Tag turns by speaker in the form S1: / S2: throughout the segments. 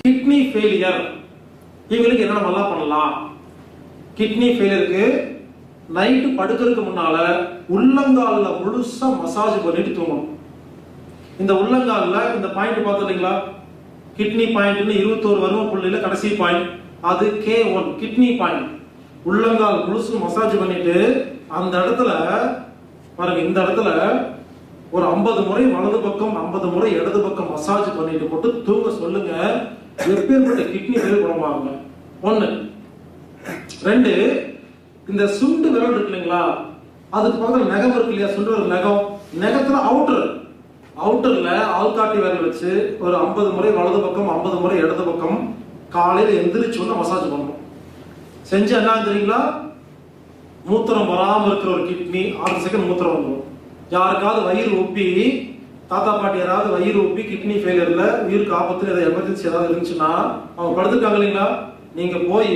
S1: Kidney failure இவங்களுக்கு என்ன நல்லா பண்ணலாம்? கிட்னி ஃபெயிலியருக்கு நைட்டு படுக்கிறதுக்கு முன்னால உள்ளங்கால்ல முழுசா மசாஜ் பண்ணிட்டு தூங்கணும். இந்த உள்ளங்கால்ல இந்த பாயிண்ட் பார்த்தீங்களா, கிட்னி பாயிண்ட்னு 21 வரும புள்ளியில கடைசி பாயிண்ட், அது K1 கிட்னி பாயிண்ட். உள்ளங்கால் முழுசு மசாஜ் பண்ணிட்டு அந்த இடத்துல பாருங்க, இந்த இடத்துல ஒரு 50 முறை வலது பக்கம் 50 முறை இடது பக்கம் மசாஜ் பண்ணிட்டு போட்டு தூங்க சொல்லுங்க. எப்பேற்பட்ட கிட்னி ஃபெயிலியர் குணமாகுங்க. 1. 2, இந்த சுண்டு விரல் இருக்கு இல்லைங்களா, அதுக்கு பக்கத்துல நகம் இருக்கு இல்லையா, சுண்டு விரல் நகம், நகத்துல அவுட்டர்ல ஆள்காட்டி விரல் வச்சு ஒரு 50 முறை வலது பக்கம் 50 முறை இடது பக்கம் காலையில எந்திரிச்சு மசாஜ் பண்ணணும். செஞ்சு என்ன தெரியுங்களா, மூத்திரம் வராம இருக்கிற ஒரு கிட்னி 6 செகண்ட் மூத்திரம் வந்துடும். யாருக்காவது வயிறு ஒப்பி, தாத்தா பாட்டி யாராவது வயிறு ஒப்பி கிட்னி ஃபெயிலியர்ல உயிருக்கு ஆபத்துல ஏதாவது எமர்ஜென்சி ஏதாவது இருந்துச்சுன்னா அவங்க படுத்துருக்காங்க இல்லைங்களா, நீங்க போய்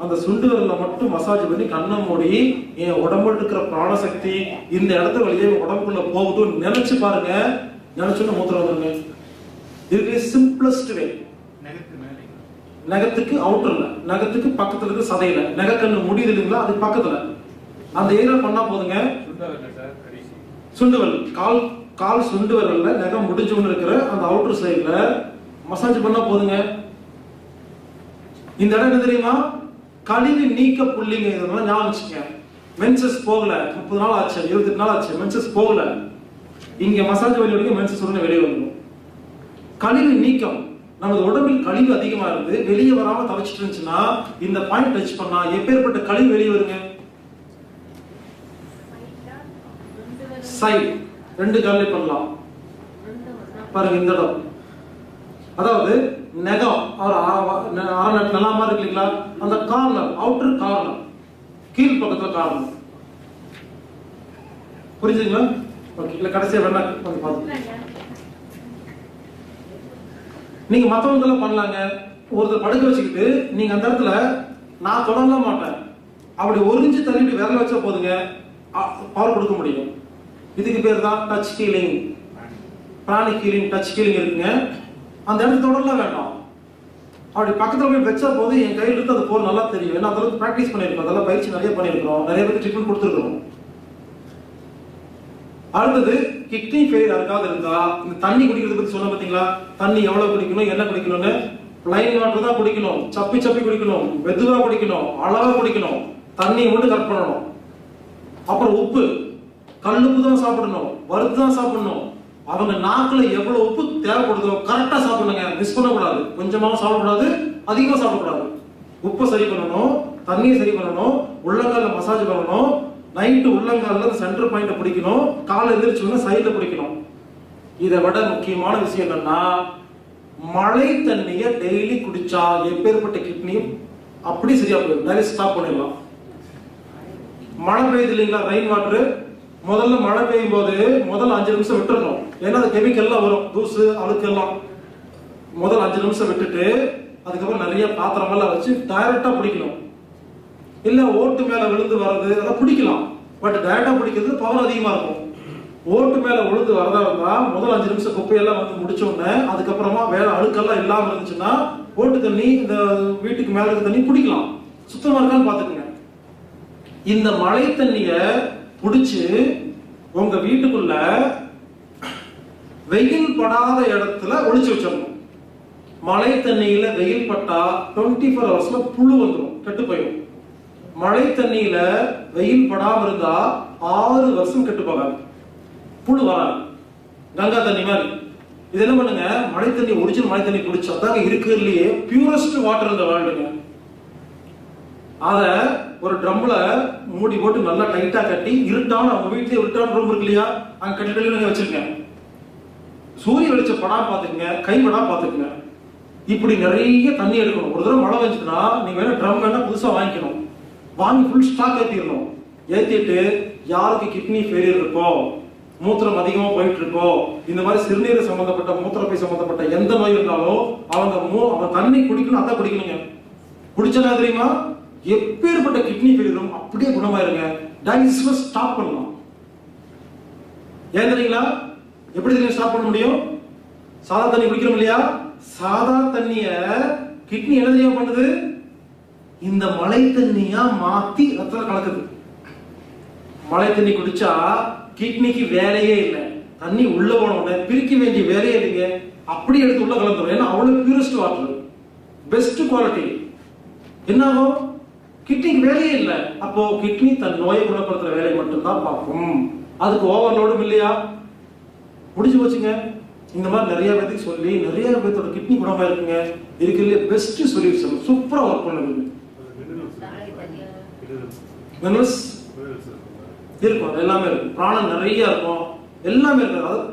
S1: அந்த சுண்டு விரல்ல மட்டும் மசாஜ் பண்ணி கண்ணை மூடி என் உடம்புல இருக்கிற பிராணசக்தி இந்த இடத்துல வழியே உடம்புக்குள்ள போகுதுன்னு நினைச்சு பாருங்க. நினைச்சுன்னு மூத்திரம் வந்துருங்க. இதுக்கு சிம்பிளஸ்ட் வே. நகத்துக்கு அவுட்டர்ல, நகத்துக்கு பக்கத்துல இருக்கு சதையில, நகக்கண்ணு முடியுது இல்லைங்களா, அது பக்கத்துல அந்த ஏரியா பண்ணா போதுங்க. சுண்டு விரல், கால் சுண்டு விரல்ல நகம் முடிஞ்சவங்க இருக்கிற அந்த அவுட்டர் சைடுல மசாஜ் பண்ணா போதுங்க. இந்த இடம் என்ன தெரியுமா, கழிவு நீக்க புள்ளிங்க. இதெல்லாம் ஞாபகம் வச்சுக்கங்க. மென்சஸ் போகல, 30 நாள் ஆச்சு, 28 நாள் ஆச்சு, மென்சஸ் போகல, இங்க மசாஜ் வழி வரைக்கும் மென்சஸ் உடனே வெளியே வந்துடும். கழிவு நீக்கம், நமது உடம்பில் கழிவு அதிகமா இருந்து வெளியே வராம தவிச்சிட்டு இருந்துச்சுன்னா இந்த பாயிண்ட் டச் பண்ணா எப்பேற்பட்ட கழிவு வெளியே வருங்க. சைடு 2 கால்ல பண்ணலாம் பாருங்க. இந்த இடம் அதாவது நகம் அரைநட் நல்லா மாதிரி இருக்கு இல்லைங்களா, அந்த கார்னர், அவுட்டர் கார்னர், கீழ் பக்கத்துல கார்னர். புரிஞ்சுங்களா? ஓகே. இல்ல கடைசியா வேணா வந்து பாருங்க. நீங்க மத்தவங்க எல்லாம் பண்ணலாங்க. ஒருத்தர் படுக்க வச்சுக்கிட்டு நீங்க அந்த இடத்துல நான் தொடரலாம் மாட்டேன், அப்படி ஒரு இன்ச்சு தள்ளிட்டு விரல வச்சா போதுங்க, பவர் கொடுக்க முடியும். இதுக்கு பேர் தான் touch healing, pranic healing, touch healing இருக்குங்க. அந்த இடத்துல தொடரலாம் வேண்டாம், அப்படி பக்கத்துல போய் வச்சா போது என் கையில் இருந்து அது போல நல்லா தெரியும். ஏன்னா அதெல்லாம் பிராக்டிஸ் பண்ணிருக்கோம், அதெல்லாம் பயிற்சி நிறைய பண்ணிருக்கிறோம், நிறைய பேருக்கு ட்ரீட்மெண்ட் கொடுத்துருக்கோம். அடுத்தது கிட்னி ஃபெயிலியர் யாருக்காவது இருந்தா இந்த தண்ணி குடிக்கிறது பத்தி சொன்ன பாத்தீங்களா, தண்ணி எவ்வளவு குடிக்கணும், என்ன குடிக்கணும்னு. பிளைன் வாட்டர் தான் குடிக்கணும், சப்பி குடிக்கணும், மெதுவா குடிக்கணும், அளவா குடிக்கணும், தண்ணியை மட்டும் கட் பண்ணணும். அப்புறம் உப்பு, கல்லுப்பு தான் சாப்பிடணும், வறுத்து தான் சாப்பிடணும். அவங்க நாக்குல எவ்வளவு உப்பு தேவைப்படுதோ கரெக்டா சாப்பிடணுங்க, மிஸ் பண்ணக்கூடாது. கொஞ்சமாவும் சாப்பிடக்கூடாது, அதிகமா சாப்பிடக்கூடாது. உப்பை சரி பண்ணணும், தண்ணியை சரி பண்ணணும், உள்ளங்கால மசாஜ் பண்ணணும், நைட்டு உள்ளங்கால சென்டர் பாயிண்ட் பிடிக்கணும், காலை எந்திரிச்சு சைட்ல பிடிக்கணும். இதை விட முக்கியமான விஷயம் என்னன்னா, மழை தண்ணிய டெய்லி குடிச்சா எப்பேற்பட்ட கிட்னியும் அப்படி சரியா போயிடும். நிறைய ஸ்டாப் பண்ணிடலாம். மழை பெய்யுது இல்லைங்களா, ரெயின் வாட்டர், முதல்ல மழை பெய்யும் போது முதல் 5 நிமிஷம் விட்டுறணும். ஏன்னா அது கெமிக்கல்லாம் வரும், தூசு அழுக்கு எல்லாம். முதல் 5 நிமிஷம் விட்டுட்டு அதுக்கப்புறம் நிறைய பாத்திரம் எல்லாம் வச்சு டைரக்டா பிடிக்கணும். இல்ல ஓட்டு மேல விழுந்து வர்றது அதெல்லாம் பிடிக்கலாம், பட் டைரக்டா பிடிக்கிறது பவர் அதிகமா இருக்கும். ஓட்டு மேல விழுந்து வரதா இருந்தா முதல் 5 நிமிஷம் குப்பையெல்லாம் வந்து முடிச்ச உடனே அதுக்கப்புறமா வேற அழுக்கெல்லாம் இல்லாம இருந்துச்சுன்னா ஓட்டு தண்ணி, இந்த வீட்டுக்கு மேல இருக்க தண்ணி பிடிக்கலாம், சுத்தமா இருக்கான்னு பாத்துக்கோங்க. இந்த மழை தண்ணிய புடிச்சு உங்க வீட்டுக்குள்ள வெயில் படாத இடத்துல ஒளிச்சு வச்சிடணும். மழை தண்ணியில வெயில் பட்டா 24 ஹவர்ஸ்ல புழு வந்துடும், கெட்டு போயிடும். மழை தண்ணியில வெயில் படாம இருந்தா 6 வருஷம் கெட்டு போகாது, புழு வராது. கங்கா தண்ணி மாதிரி. இது என்ன பண்ணுங்க, மழை தண்ணி ஒரிஜினல் மழை தண்ணி குடிச்சாதாங்க இருக்கிறதுலயே பியூரஸ்ட் வாட்டர் இந்த வேர்ல்டுங்க. அத ஒரு ட்ரம்ல மூடி போட்டு நல்லா டைட்டா கட்டி இருட்டான, அவங்க வீட்லயே இருட்டான ரூம் இருக்கு இல்லையா, அங்க கட்டிட்டு வச்சிருக்கேன். சூரிய வெளிச்சம் படா பாத்துக்கங்க, கை படா பாத்துக்கங்க. இப்படி நிறைய தண்ணி எடுக்கணும். ஒரு தடவை மழை வந்துச்சுன்னா நீங்க வேணா ட்ரம் வேணா புதுசா வாங்கிக்கணும், வாங்கி ஃபுல் ஸ்டாக் ஏத்திடணும். ஏத்திட்டு யாருக்கு கிட்னி ஃபெயிலியர் இருக்கோ, மூத்திரம் அதிகமா போயிட்டு இருக்கோ, இந்த மாதிரி சிறுநீர் சம்பந்தப்பட்ட மூத்திரப்பை சம்பந்தப்பட்ட எந்த நோய் இருந்தாலும் அவங்க தண்ணி குடிக்கணும், அதான் குடிக்கணுங்க. குடிச்சா தெரியுமா, எப்பேற்பட்ட கிட்னி ஃபெயிலியரும் அப்படியே குணமாயிருங்க. டயாலிசிஸ் ஸ்டாப் பண்ணலாம். ஏன் தெரியுங்களா, எப்படி தெரியும் ஸ்டாப் பண்ண முடியும்? சாதா தண்ணி குடிக்கிறோம் இல்லையா, சாதா தண்ணிய கிட்னி என்ன தெரியாம பண்ணுது? இந்த மழை தண்ணியா மாத்தி ரத்தத்துல கலக்குது. மழை தண்ணி குடிச்சா கிட்னிக்கு வேலையே இல்லை. தண்ணி உள்ள போன பிரிக்க வேண்டிய வேலையே இல்லைங்க, அப்படி எடுத்து உள்ள கலந்துரும். ஏன்னா அவ்வளவு பியூரஸ்ட் வாட்டர், பெஸ்ட் குவாலிட்டி. என்ன ஆகும்? கிட்னிக்கு வேலையே இல்லை. அப்போ கிட்னி தன் நோயை குணப்படுத்துற வேலையை மட்டும்தான் பார்க்கும். அதுக்கு ஓவர்லோடும் இல்லையா? முடிஞ்சு போச்சுங்க. இந்த மாதிரி நிறைய பேருக்கு சொல்லி நிறைய பேர்த்தோட கிட்னி குணமா இருக்குங்க. இருக்கிறதுல பெஸ்ட் சொல்யூஷன், சூப்பரா ஒர்க் பண்ணுது. மினரல்ஸ் இருக்கும், எல்லாமே இருக்கும், பிராணம் நிறைய இருக்கும், எல்லாமே இருக்கு.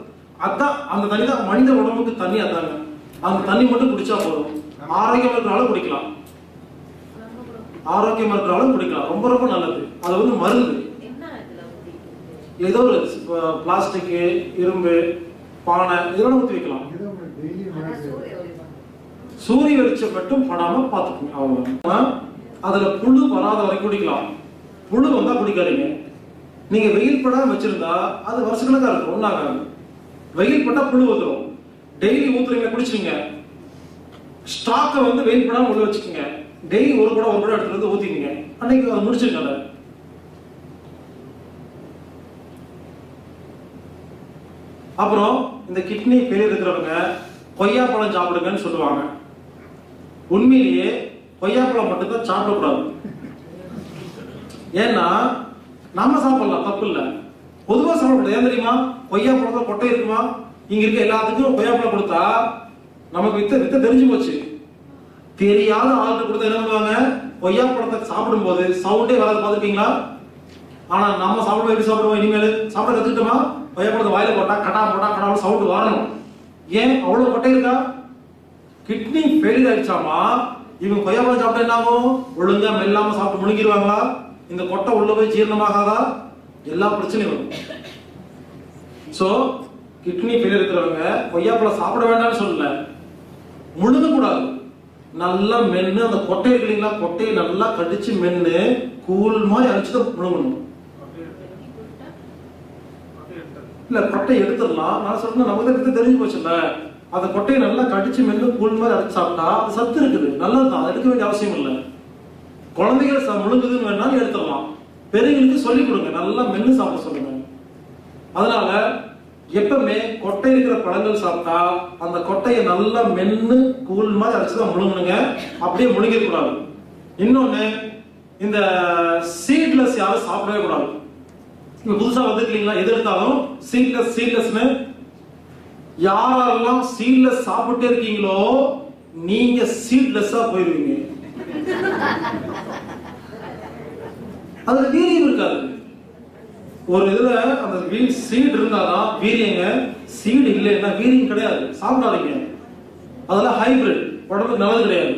S1: அதான் அந்த தண்ணி தான் மனித உடம்புக்கு தண்ணி. அதாங்க, அந்த தண்ணி மட்டும் குடிச்சா போதும். ஆரோக்கியமா இருக்கிறாலும் குடிக்கலாம், ஆரோக்கியமா இருக்கிறாலும் குடிக்கலாம். ரொம்ப ரொம்ப நல்லது. அது வந்து மருந்து. ஏதோ ஒரு பிளாஸ்டிக், இரும்பு, பானை இதெல்லாம் ஊற்றி வைக்கலாம். சூரிய வெளிச்சம் மட்டும் படாம பாத்துக்கோங்க, அவ்வளவுதான். அதுல புழு வராத வரைக்கும் குடிக்கலாம். புழு வந்தா குடிக்காதீங்க. நீங்க வெயில் படாம வச்சிருந்தா அது வருஷக்கணக்கா இருக்கும், ஒன்னாகாது. வெயில் பட்டா புழு வந்துடும். டெய்லி ஊத்துறீங்க, குடிச்சுங்க. ஸ்டாக்கை வந்து வெயில் படாம உள்ள வச்சுக்கோங்க. டெய்லி ஒரு குடம் எடுத்துட்டு வந்து ஊத்திக்கங்க. அன்னைக்கு அதை முடிச்சிருங்க. அப்புறம் இந்த கிட்னி ஃபெயிலியர் இருக்கிறவங்க கொய்யாப்பழம் சாப்பிடுங்கன்னு சொல்லுவாங்க. உண்மையிலேயே கொய்யாப்பழம் மட்டும்தான் சாப்பிடக்கூடாது. ஏன்னா நம்ம சாப்பிடலாம், தப்பு இல்லை, பொதுவா சாப்பிடக்கூடாது. ஏன் தெரியுமா? கொய்யாப்பழத்துல கொட்டை இருக்குமா? இங்க இருக்க எல்லாத்துக்கும் கொய்யாப்பழம் கொடுத்தா நமக்கு வித்த தெரிஞ்சு போச்சு. தெரியாத ஆளுக்கு கொடுத்தா என்ன பண்ணுவாங்க? கொய்யாப்பழத்தை சாப்பிடும் போது சவுண்டே வராது, பாத்துருக்கீங்களா? ஆனா நம்ம சாப்பிடுவோம். எப்படி சாப்பிடுவோம்? இனிமேல் சாப்பிட கத்துக்கிட்டோமா? கொய்யாப்பழத்தை வாயில போட்டா கடா சவுண்ட் வரணும். ஏன்? அவ்வளவு கொட்டை இருக்கா? கிட்னி ஃபெயிலியர் ஆயிடுச்சாமா, இவங்க கொய்யாப்பழம் சாப்பிட்டா என்ன ஆகும்? ஒழுங்கா மெல்லாம சாப்பிட்டு முழுங்கிடுவாங்களா? இந்த கொட்டை உள்ள போய் ஜீரணமாகாதா? எல்லா பிரச்சனையும் வரும். சோ கிட்னி ஃபெயிலியர் இருக்கிறவங்க கொய்யாப்பழம் சாப்பிட வேண்டாம்னு சொல்லல, முழுங்க கூடாது. நல்லா மென்னு அந்த கொட்டை இருக்கு இல்லைங்களா, கொட்டையை நல்லா கடிச்சு மென்னு கூழ் மாதிரி அடிச்சுதான் முழுங்கணும். இல்ல கொட்டை எடுத்துடலாம். நான் சொல்றேன், நமக்கு தெரிஞ்சு போச்சுல்ல. அந்த கொட்டையை நல்லா கடிச்சு மென்னு கூழ் மாதிரி அடிச்சு சாப்பிட்டா அது சத்து இருக்குது, நல்லதுதான். அது எடுக்க வேண்டிய அவசியம் இல்லை. குழந்தைகள் முழுங்குதுன்னு வேணாலும் எடுத்துடலாம். பெரியவங்களுக்கு சொல்லிக் கொடுங்க, நல்லா மென்னு சாப்பிட சொல்லுங்க. அதனால எப்பவுமே கொட்டை இருக்கிற பழங்கள் சாப்பிட்டா அந்த கொட்டையை நல்லா மென்னு கூழ் மாதிரி அடிச்சுதான் முழுங்கணுங்க, அப்படியே முழுங்க கூடாது. இன்னொன்னு, இந்த சீட்லெஸ் யாரும் சாப்பிடவே கூடாது. இப்ப புதுசா வந்துருக்கீங்களா, எது எடுத்தாலும் சீட்லெஸ்னு. யாரெல்லாம் சீட்லெஸ் சாப்பிட்டே இருக்கீங்களோ நீங்க சீட்லெஸ்ஸா போயிருவீங்க. அதுல வீரியம் இருக்காது. ஒரு இதுல அந்த சீட் இருந்தாதான் வீரியங்க. சீடு இல்லைன்னா வீரியம் கிடையாது, சாப்பிடாதீங்க. அதெல்லாம் ஹைபிரிட், உடம்புக்கு நல்லது கிடையாது.